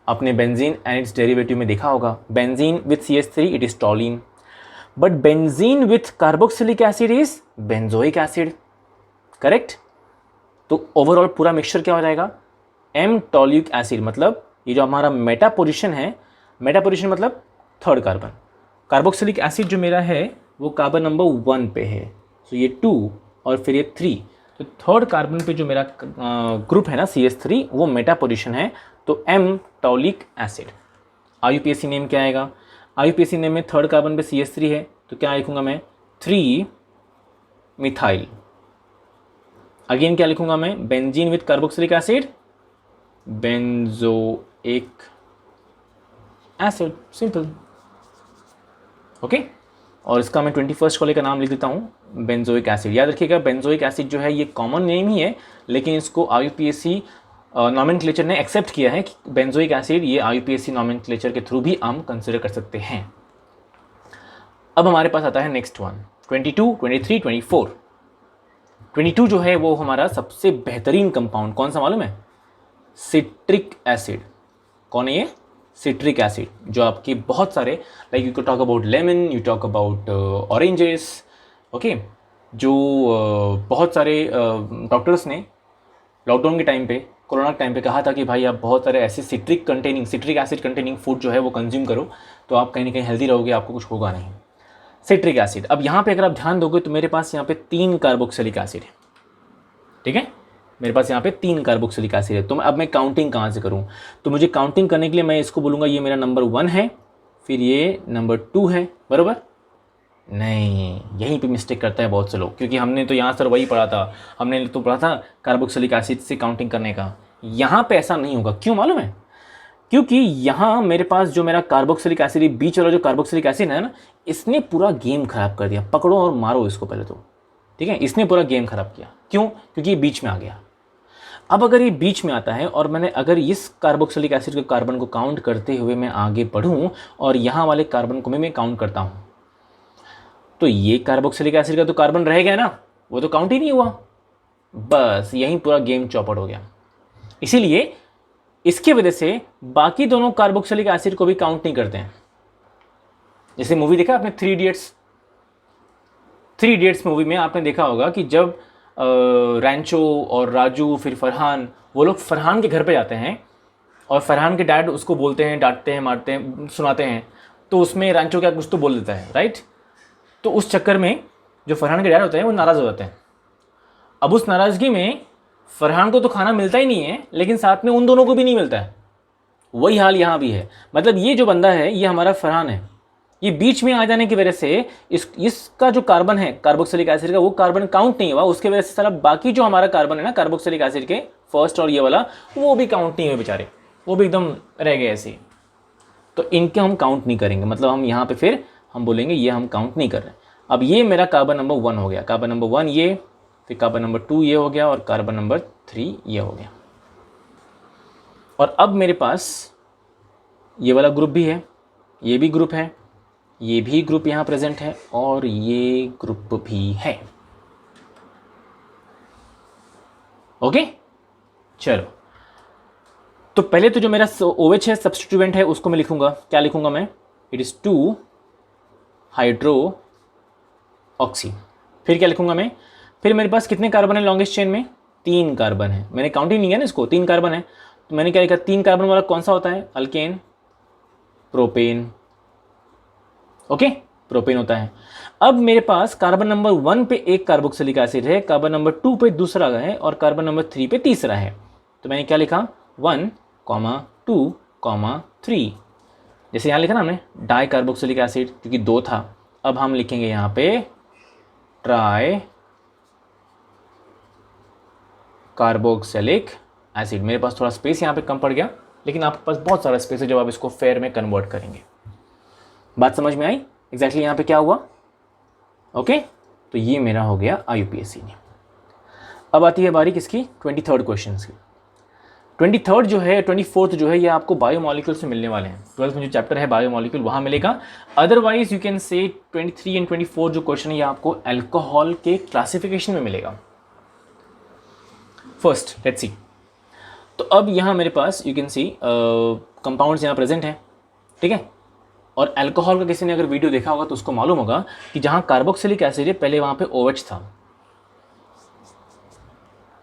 आपने बेंजीन एंड इट्स डेरिवेटिव में देखा होगा, benzene with CH3 it is toluene, but benzene with carboxylic acid is benzoic acid, correct. तो ओवरऑल पूरा मिक्सचर क्या हो जाएगा? एम टॉलिक एसिड, मतलब ये जो हमारा मेटा पोजीशन है, मेटा पोजीशन मतलब थर्ड कार्बन। कार्बोक्सिलिक एसिड जो मेरा है वो कार्बन नंबर 1 पे है, तो ये 2 और फिर ये 3, तो थर्ड कार्बन पे जो मेरा ग्रुप है ना CH3 वो मेटा पोजीशन है, तो M toluic acid. IUPAC name क्या आएगा? IUPAC नेम में थर्ड कार्बन पे CH3 है, तो क्या लिखूंगा मैं? 3 मिथाइल। अगेन क्या लिखूंगा मैं? Benzene with carboxylic acid benzoic acid, simple, okay. और इसका मैं 21st वाले का नाम लिख देता हूँ बेंजोइक एसिड। याद रखिएगा बेंजोइक एसिड जो है ये कॉमन नेम ही है, लेकिन इसको IUPAC नॉमेनक्लेचर ने एक्सेप्ट किया है कि बेंजोइक एसिड ये IUPAC नॉमेनक्लेचर के थ्रू भी हम कंसिडर कर सकते हैं। अब हमारे पास आता है नेक्स्ट वन, 22, 23, 24। 22 जो है वो हमारा सबसे बेहतरीन कंपाउंड कौन सा मालूम है? Citric acid. कौन है ये? सिट्रिक एसिड, जो आपके बहुत सारे like you talk about lemon, you talk about oranges, okay. जो बहुत सारे डॉक्टर्स ने लॉकडाउन के टाइम पे, कोरोना के टाइम पे कहा था कि भाई आप बहुत सारे ऐसे सिट्रिक एसिड कंटेनिंग फूड जो है वो कंज्यूम करो, तो आप कहीं ना कहीं हेल्दी रहोगे, आपको कुछ होगा नहीं। Citric acid. अब यहाँ पे अगर आप ध्यान दोगे तो मेरे पास यहाँ पे 3 कार्बोक्सिलिक एसिड है, ठीक है। मेरे पास यहाँ पे 3 कार्बोक्सिलिक एसिड है। तो अब मैं काउंटिंग कहाँ से करूँ? तो मुझे काउंटिंग करने के लिए मैं इसको बोलूँगा ये मेरा नंबर 1 है, फिर ये नंबर 2 है, बराबर? नहीं, यहीं पे मिस्टेक करता है बहुत से लोग, क्योंकि हमने तो यहाँ सर वही पढ़ा था, हमने तो पढ़ा था कार्बोक्सिलिक एसिड से काउंटिंग करने का। यहाँ पे ऐसा नहीं होगा, क्यों मालूम है? क्योंकि यहाँ मेरे पास जो मेरा कार्बोक्सिलिक एसिड, बीच वाला जो कार्बोक्सिलिक एसिड है ना, इसने पूरा गेम खराब कर दिया। पकड़ो और मारो इसको पहले तो, ठीक है। इसने पूरा गेम खराब किया। क्यों? क्योंकि ये बीच में आ गया। अब अगर ये बीच में आता है और मैंने अगर इस कार्बोक्सिलिक एसिड के कार्बन को काउंट करते हुए मैं आगे बढ़ूँ और यहाँ वाले कार्बन को मैं काउंट करता हूँ, तो ये कार्बोक्सिलिक एसिड का तो कार्बन रह गया ना, वो तो काउंट ही नहीं हुआ। बस यहीं पूरा गेम चौपट हो गया। इसीलिए इसकी वजह से बाकी दोनों कार्बोक्सिलिक एसिड को भी काउंट नहीं करते हैं। जैसे मूवी देखा आपने 3 इडियट्स। 3 इडियट्स मूवी में आपने देखा होगा कि जब रैंचो और राजू फिर फरहान, वो लोग फरहान के घर पे जाते हैं और फरहान के डैड उसको बोलते हैं, डांटते हैं, मारते हैं, सुनाते हैं, तो उसमें रैंचो क्या कुछ तो बोल देता है, राइट। तो उस चक्कर में जो फरहान के डैड होते हैं वो नाराज़ हो जाते हैं। अब उस नाराज़गी में फरहान को तो खाना मिलता ही नहीं है, लेकिन साथ में उन दोनों को भी नहीं मिलता है। वही हाल यहाँ भी है। मतलब ये जो बंदा है ये हमारा फरहान है, ये बीच में आ जाने की वजह से इसका जो कार्बन है कार्बोक्सिलिक एसिड का, वो कार्बन काउंट नहीं हुआ। उसके वजह से सारा बाकी जो हमारा कार्बन है ना कार्बोक्सिलिक एसिड के, फर्स्ट और ये वाला, वो भी काउंट नहीं हुए बेचारे, वो भी एकदम रह गए ऐसे। तो इनके हम काउंट नहीं करेंगे, मतलब हम यहाँ पे फिर हम बोलेंगे ये हम काउंट नहीं कर रहे। अब ये मेरा कार्बन नंबर 1 हो गया, कार्बन नंबर 1 ये, फिर कार्बन नंबर 2 ये हो गया और कार्बन नंबर 3 ये हो गया। और अब मेरे पास ये वाला ग्रुप भी है, ये भी ग्रुप है, ये भी ग्रुप यहाँ प्रेजेंट है और ये ग्रुप भी है। ओके, चलो तो पहले तो जो मेरा OH है सब्स्टिट्यूएंट है उसको मैं लिखूंगा, क्या लिखूंगा मैं, इट इज़ 2 हाइड्रो ऑक्सी। फिर क्या लिखूंगा मैं, फिर मेरे पास कितने कार्बन है लॉन्गेस्ट चेन में, 3 कार्बन है, मैंने काउंट ही नहीं किया ना इसको, 3 कार्बन है, तो मैंने क्या लिखा, 3 कार्बन वाला कौन सा होता है, अल्केन, प्रोपेन, ओके, प्रोपेन होता है। अब मेरे पास कार्बन नंबर 1 पे एक कार्बोक्सिलिक एसिड है, कार्बन नंबर 2 पे दूसरा है और कार्बन नंबर 3 पे तीसरा है, तो मैंने क्या लिखा, 1, 2, 3। जैसे यहाँ लिखा ना हमने डाई कार्बोक्सिलिक एसिड, क्योंकि 2 था, अब हम लिखेंगे यहाँ पे ट्राई कार्बोक्सिलिक एसिड। मेरे पास थोड़ा स्पेस यहाँ पे कम पड़ गया, लेकिन आपके पास बहुत सारा स्पेस है जब आप इसको फेयर में कन्वर्ट करेंगे। बात समझ में आई एग्जैक्टली यहाँ पे क्या हुआ, ओके। तो ये मेरा हो गया IUPAC ने। अब आती है बारी किसकी, 23rd क्वेश्चन की। 23rd जो है, 24th जो है, ये आपको बायोमोलिक्यूल से मिलने वाले हैं। 12th में जो चैप्टर है बायोमोलिक्यूल वहाँ मिलेगा। अदरवाइज यू कैन से 23 एंड 24 जो क्वेश्चन है ये आपको अल्कोहल के क्लासिफिकेशन में मिलेगा। फर्स्ट लेट्स सी, तो अब यहाँ मेरे पास यू कैन सी कंपाउंड्स यहाँ प्रेजेंट हैं, ठीक है। और अल्कोहल का किसी ने अगर वीडियो देखा होगा तो उसको मालूम होगा कि जहाँ कार्बोक्सिलिक एसिड है पहले वहाँ पे OH था,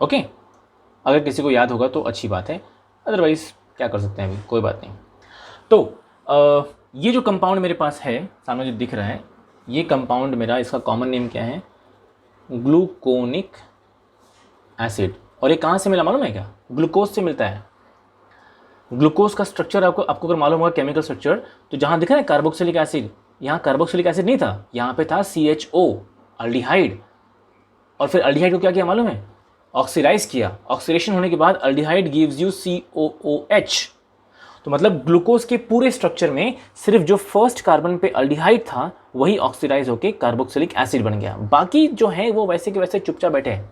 ओके। अगर किसी को याद होगा तो अच्छी बात है, अदरवाइज क्या कर सकते हैं अभी, कोई बात नहीं। तो ये जो कंपाउंड मेरे पास है सामने जो दिख रहा है, ये कंपाउंड मेरा, इसका कॉमन नेम क्या है, ग्लूकोनिक एसिड। और ये कहाँ से मिला मालूम है क्या, ग्लूकोज से मिलता है। ग्लूकोज का स्ट्रक्चर आपको अगर मालूम होगा केमिकल स्ट्रक्चर, तो जहाँ दिखा है कार्बोक्सिलिक एसिड, यहाँ कार्बोक्सिलिक एसिड नहीं था, यहाँ पे था CHO अल्डिहाइड। और फिर अल्डिहाइड को क्या किया मालूम है, ऑक्सीडाइज किया। ऑक्सीडेशन होने के बाद अल्डिहाइड गिव्स यू COOH। तो मतलब ग्लूकोज के पूरे स्ट्रक्चर में सिर्फ जो फर्स्ट कार्बन पे अल्डिहाइड था वही ऑक्सीडाइज होके कार्बोक्सिलिक एसिड बन गया, बाकी जो है वो वैसे के वैसे चुपचाप बैठे हैं।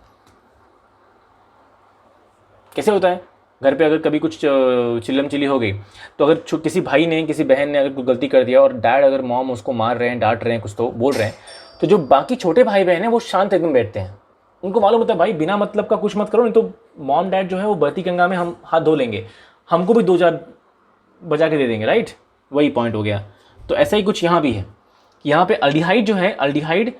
कैसे होता है, घर पे अगर कभी कुछ चिल्लम चिल्ली हो गई, तो अगर किसी भाई ने किसी बहन ने अगर कोई गलती कर दिया और डैड अगर मॉम उसको मार रहे हैं, डांट रहे हैं, कुछ तो बोल रहे हैं, तो जो बाकी छोटे भाई बहन हैं वो शांत एकदम बैठते हैं। उनको मालूम होता है भाई बिना मतलब का कुछ मत करो, नहीं तो मॉम डैड जो है वो बहती गंगा में हम हाथ धो लेंगे, हमको भी 2-4 बजा के दे देंगे, राइट। वही पॉइंट हो गया। तो ऐसा ही कुछ यहाँ भी है कि यहाँ पे अल्डिहाइड जो है, अल्डिहाइड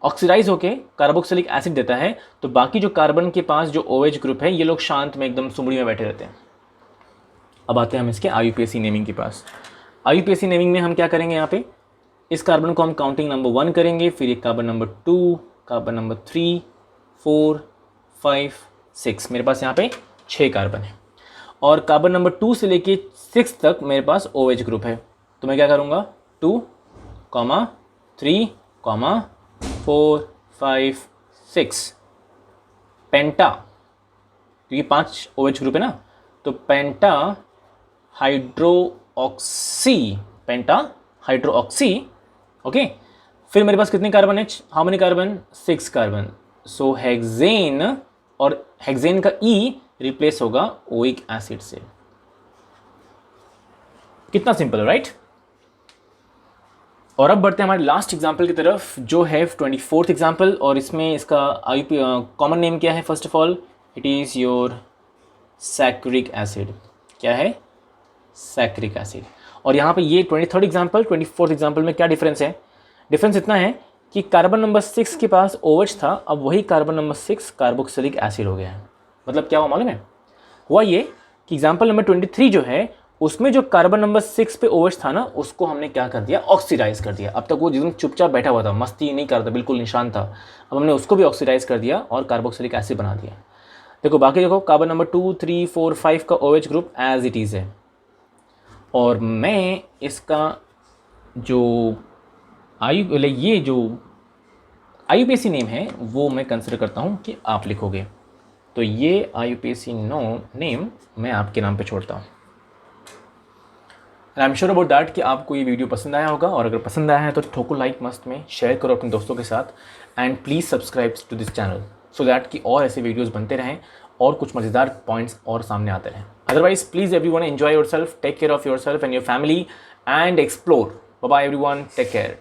ऑक्सीडाइज होके कार्बोक्सिलिक एसिड देता है, तो बाकी जो कार्बन के पास जो OH ग्रुप है ये लोग शांत में एकदम सुमड़ी में बैठे रहते हैं। अब आते हैं हम इसके IUPAC नेमिंग के पास। IUPAC नेमिंग में हम क्या करेंगे, यहाँ पे इस कार्बन को हम काउंटिंग नंबर 1 करेंगे, फिर एक कार्बन नंबर 2, कार्बन नंबर 3, 4, 5, 6। मेरे पास यहाँ पे 6 कार्बन है और कार्बन नंबर 2 से लेके 6 तक मेरे पास OH ग्रुप है। तो मैं क्या करूँगा, 2, 3, 4, 5, 6 पेंटा, क्योंकि 5 OH ग्रुप है ना, तो पेंटा हाइड्रोऑक्सी, पेंटा हाइड्रोऑक्सी, ओके। फिर मेरे पास कितने कार्बन है, how many carbon, 6 carbon. So hexane, और हेक्सेन का E रिप्लेस होगा ओइक एसिड से। कितना सिंपल है, राइट। और अब बढ़ते हैं हमारे लास्ट एग्जाम्पल की तरफ, जो है 24th एग्जाम्पल। और इसमें इसका कॉमन नेम क्या है, first of all it is your saccharic acid. क्या है, सैक्रिक एसिड। और यहाँ पे ये 23rd एग्जाम्पल 24th एग्जाम्पल में क्या डिफरेंस है, डिफरेंस इतना है कि कार्बन नंबर 6 के पास OH था, अब वही कार्बन नंबर 6 कार्बोक्सिलिक एसिड हो गया है। मतलब क्या हुआ मालूम है, हुआ ये कि एग्जाम्पल नंबर 23 जो है उसमें जो कार्बन नंबर 6 पे OH था ना, उसको हमने क्या कर दिया, ऑक्सीडाइज कर दिया। अब तक वो जिसमें चुपचाप बैठा हुआ था, मस्ती नहीं करता, बिल्कुल निशान था, अब हमने उसको भी ऑक्सीडाइज कर दिया और कार्बोक्सिलिक एसिड बना दिया। देखो बाकी देखो, कार्बन नंबर 2, 3, 4, 5 का OH group as it is है। और मैं इसका जो ये जो IUPAC नेम है वो मैं कंसिडर करता हूँ कि आप लिखोगे, तो ये IUPAC नेम मैं आपके नाम पे छोड़ता हूँ। I am sure about that कि आपको ये वीडियो पसंद आया होगा, और अगर पसंद आया है तो ठोको लाइक मस्त में, शेयर करो अपने दोस्तों के साथ, and please subscribe to this channel so that कि और ऐसे वीडियोस बनते रहें और कुछ मज़ेदार पॉइंट्स और सामने आते रहें। Otherwise please everyone enjoy yourself, take care of yourself and your family and explore. Bye bye everyone, take care.